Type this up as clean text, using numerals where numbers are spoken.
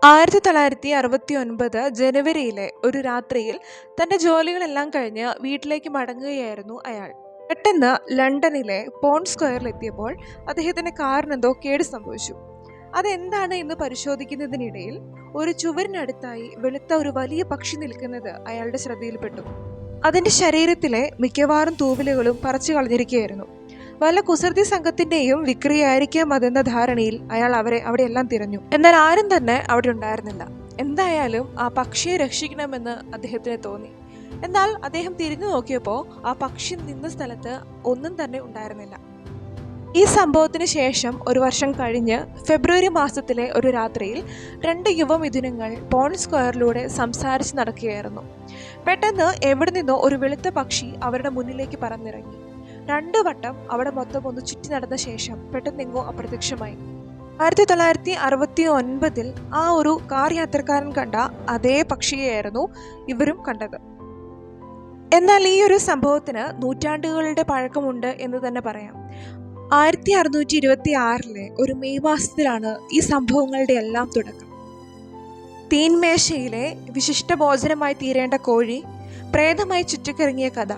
1969 ജനുവരിയിലെ ഒരു രാത്രിയിൽ തൻ്റെ ജോലികളെല്ലാം കഴിഞ്ഞ് വീട്ടിലേക്ക് മടങ്ങുകയായിരുന്നു അയാൾ. പെട്ടെന്ന് ലണ്ടനിലെ പോണ്ട് സ്ക്വയറിലെത്തിയപ്പോൾ അദ്ദേഹത്തിൻ്റെ കാറിനെന്തോ കേട് സംഭവിച്ചു. അതെന്താണ് എന്ന് പരിശോധിക്കുന്നതിനിടയിൽ ഒരു ചുവരിനടുത്തായി വെളുത്ത ഒരു വലിയ പക്ഷി നിൽക്കുന്നത് അയാളുടെ ശ്രദ്ധയിൽപ്പെട്ടു. അതിൻ്റെ ശരീരത്തിലെ മിക്കവാറും തൂവലുകളും പറിച്ചു കളഞ്ഞിരിക്കുകയായിരുന്നു. വല്ല കുസൃതി സംഘത്തിൻ്റെയും വിക്രിയായിരിക്കാം അതെന്ന ധാരണയിൽ അയാൾ അവിടെയെല്ലാം തിരഞ്ഞു. എന്നാൽ ആരും തന്നെ അവിടെ ഉണ്ടായിരുന്നില്ല. എന്തായാലും ആ പക്ഷിയെ രക്ഷിക്കണമെന്ന് അദ്ദേഹത്തിന് തോന്നി. എന്നാൽ അദ്ദേഹം തിരിഞ്ഞു നോക്കിയപ്പോൾ ആ പക്ഷി നിന്ന സ്ഥലത്ത് ഒന്നും തന്നെ ഉണ്ടായിരുന്നില്ല. ഈ സംഭവത്തിന് ശേഷം ഒരു വർഷം കഴിഞ്ഞ് ഫെബ്രുവരി മാസത്തിലെ ഒരു രാത്രിയിൽ 2 യുവമിഥുനങ്ങൾ പോണ്ട് സ്ക്വയറിലൂടെ സംസാരിച്ച് നടക്കുകയായിരുന്നു. പെട്ടെന്ന് എവിടെ നിന്നോ ഒരു വെളുത്ത പക്ഷി അവരുടെ മുന്നിലേക്ക് പറന്നിറങ്ങി. 2 വട്ടം അവിടെ മൊത്തം ഒന്ന് ചുറ്റി നടന്ന ശേഷം പെട്ടെന്നെങ്ങോ അപ്രത്യക്ഷമായി. 1969 ആ ഒരു കാർ യാത്രക്കാരൻ കണ്ട അതേ പക്ഷിയെയായിരുന്നു ഇവരും കണ്ടത്. എന്നാൽ ഈ ഒരു സംഭവത്തിന് നൂറ്റാണ്ടുകളുടെ പഴക്കമുണ്ട് എന്ന് തന്നെ പറയാം. 1626 ഒരു മെയ് മാസത്തിലാണ് ഈ സംഭവങ്ങളുടെ എല്ലാം തുടക്കം. തീൻമേശയിലെ വിശിഷ്ട ഭോജനമായി തീരേണ്ട കോഴി പ്രേതമായി ചുറ്റിക്കറങ്ങിയ കഥ.